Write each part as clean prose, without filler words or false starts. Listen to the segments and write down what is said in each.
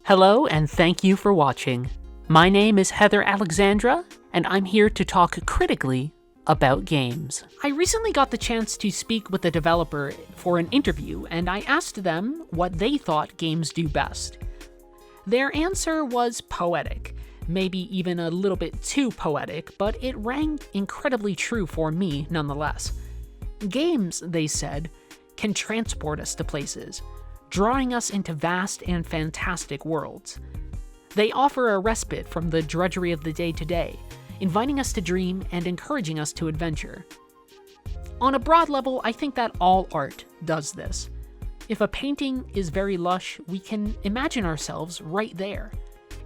Hello and thank you for watching. My name is Heather Alexandra, and I'm here to talk critically about games. I recently got the chance to speak with a developer for an interview, and I asked them what they thought games do best. Their answer was poetic, maybe even a little bit too poetic, but it rang incredibly true for me nonetheless. Games, they said, can transport us to places, drawing us into vast and fantastic worlds. They offer a respite from the drudgery of the day-to-day, inviting us to dream and encouraging us to adventure. On a broad level, I think that all art does this. If a painting is very lush, we can imagine ourselves right there.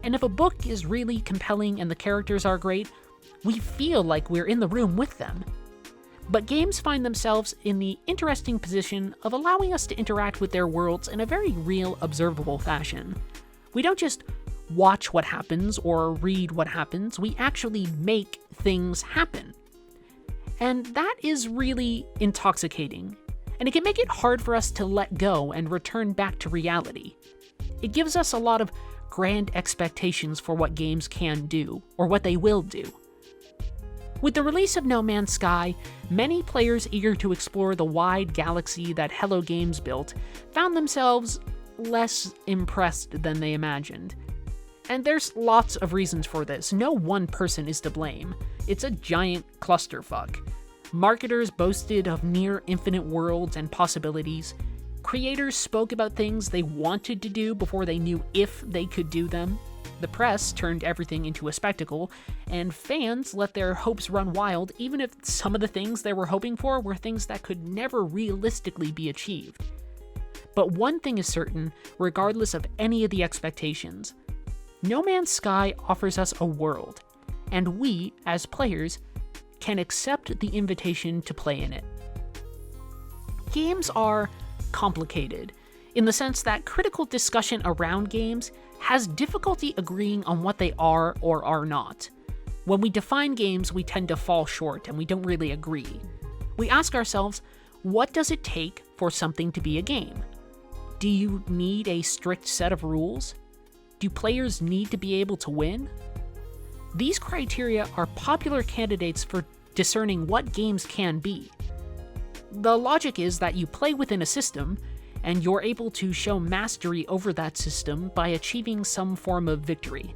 And if a book is really compelling and the characters are great, we feel like we're in the room with them. But games find themselves in the interesting position of allowing us to interact with their worlds in a very real, observable fashion. We don't just watch what happens or read what happens, we actually make things happen. And that is really intoxicating, and it can make it hard for us to let go and return back to reality. It gives us a lot of grand expectations for what games can do, or what they will do. With the release of No Man's Sky, many players eager to explore the wide galaxy that Hello Games built found themselves less impressed than they imagined. And there's lots of reasons for this. No one person is to blame. It's a giant clusterfuck. Marketers boasted of near infinite worlds and possibilities. Creators spoke about things they wanted to do before they knew if they could do them. The press turned everything into a spectacle, and fans let their hopes run wild even if some of the things they were hoping for were things that could never realistically be achieved. But one thing is certain, regardless of any of the expectations. No Man's Sky offers us a world, and we, as players, can accept the invitation to play in it. Games are complicated, in the sense that critical discussion around games has difficulty agreeing on what they are or are not. When we define games, we tend to fall short and we don't really agree. We ask ourselves, what does it take for something to be a game? Do you need a strict set of rules? Do players need to be able to win? These criteria are popular candidates for discerning what games can be. The logic is that you play within a system, and you're able to show mastery over that system by achieving some form of victory.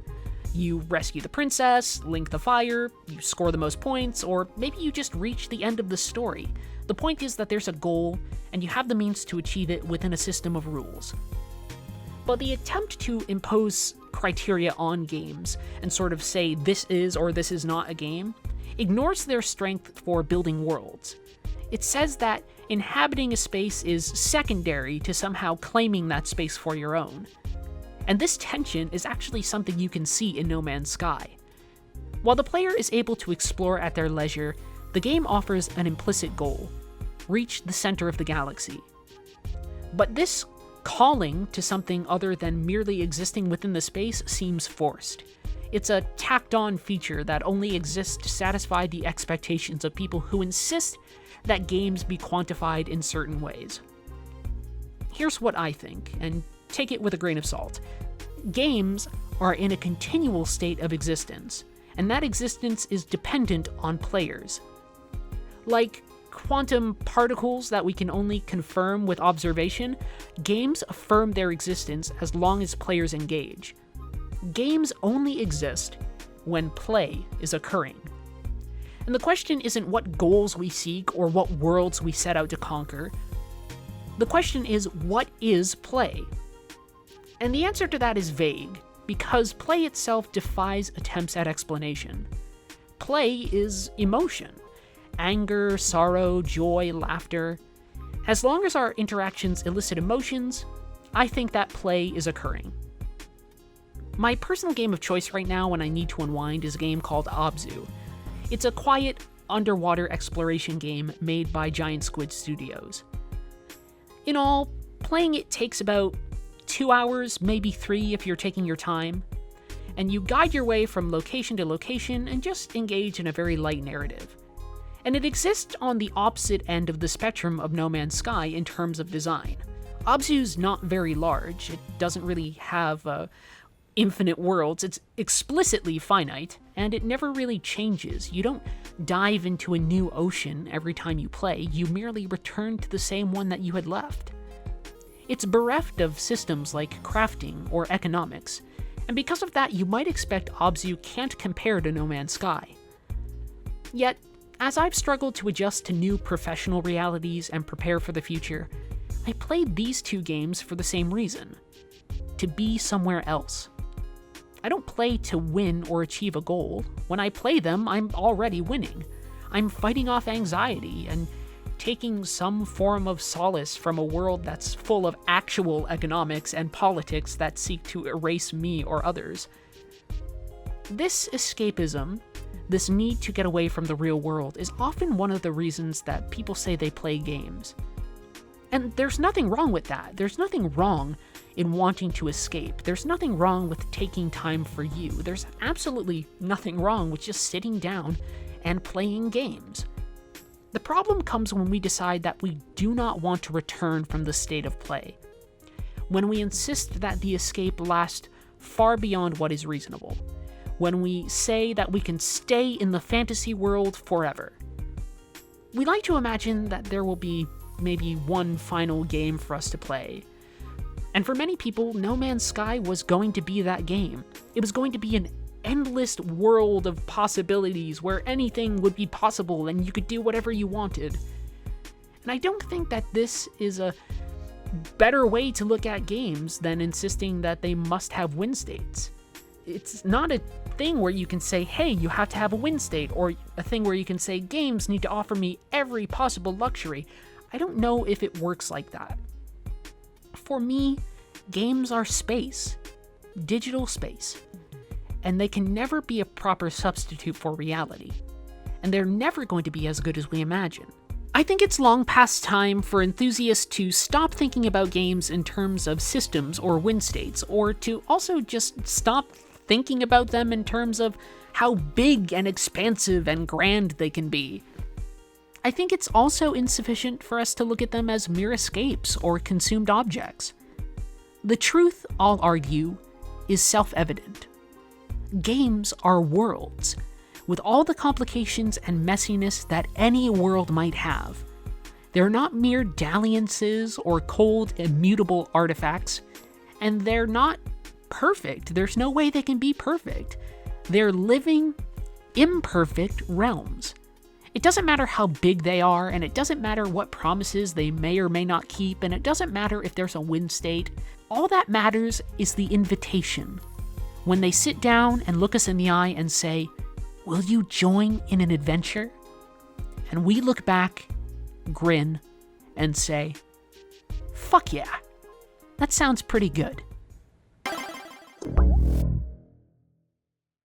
You rescue the princess, link the fire, you score the most points, or maybe you just reach the end of the story. The point is that there's a goal, and you have the means to achieve it within a system of rules. But the attempt to impose criteria on games and sort of say this is or this is not a game ignores their strength for building worlds. It says that inhabiting a space is secondary to somehow claiming that space for your own. And this tension is actually something you can see in No Man's Sky. While the player is able to explore at their leisure, the game offers an implicit goal: reach the center of the galaxy. But this calling to something other than merely existing within the space seems forced. It's a tacked-on feature that only exists to satisfy the expectations of people who insist that games be quantified in certain ways. Here's what I think, and take it with a grain of salt. Games are in a continual state of existence, and that existence is dependent on players. Like quantum particles that we can only confirm with observation, games affirm their existence as long as players engage. Games only exist when play is occurring. And the question isn't what goals we seek or what worlds we set out to conquer. The question is, what is play? And the answer to that is vague, because play itself defies attempts at explanation. Play is emotion. Anger, sorrow, joy, laughter. As long as our interactions elicit emotions, I think that play is occurring. My personal game of choice right now when I need to unwind is a game called Abzu. It's a quiet, underwater exploration game made by Giant Squid Studios. In all, playing it takes about 2 hours, maybe 3 if you're taking your time, and you guide your way from location to location and just engage in a very light narrative. And it exists on the opposite end of the spectrum of No Man's Sky in terms of design. Abzu's not very large. It doesn't really have infinite worlds. It's explicitly finite, and it never really changes. You don't dive into a new ocean every time you play. You merely return to the same one that you had left. It's bereft of systems like crafting or economics, and because of that, you might expect Abzu can't compare to No Man's Sky. Yet, as I've struggled to adjust to new professional realities and prepare for the future, I played these two games for the same reason: to be somewhere else. I don't play to win or achieve a goal. When I play them, I'm already winning. I'm fighting off anxiety and taking some form of solace from a world that's full of actual economics and politics that seek to erase me or others. This escapism, this need to get away from the real world, is often one of the reasons that people say they play games. And there's nothing wrong with that. There's nothing wrong in wanting to escape. There's nothing wrong with taking time for you. There's absolutely nothing wrong with just sitting down and playing games. The problem comes when we decide that we do not want to return from the state of play. When we insist that the escape last far beyond what is reasonable. When we say that we can stay in the fantasy world forever. We like to imagine that there will be maybe one final game for us to play. And for many people, No Man's Sky was going to be that game. It was going to be an endless world of possibilities where anything would be possible and you could do whatever you wanted. And I don't think that this is a better way to look at games than insisting that they must have win states. It's not a thing where you can say, hey, you have to have a win state, or a thing where you can say, games need to offer me every possible luxury. I don't know if it works like that. For me, games are space, digital space, and they can never be a proper substitute for reality, and they're never going to be as good as we imagine. I think it's long past time for enthusiasts to stop thinking about games in terms of systems or win states, or to also just stop thinking about them in terms of how big and expansive and grand they can be. I think it's also insufficient for us to look at them as mere escapes or consumed objects. The truth, I'll argue, is self-evident. Games are worlds, with all the complications and messiness that any world might have. They're not mere dalliances or cold, immutable artifacts, and they're not perfect. There's no way they can be perfect. They're living, imperfect realms. It doesn't matter how big they are, and it doesn't matter what promises they may or may not keep, and it doesn't matter if there's a win state. All that matters is the invitation. When they sit down and look us in the eye and say, "Will you join in an adventure?" And we look back, grin, and say, "Fuck yeah, that sounds pretty good."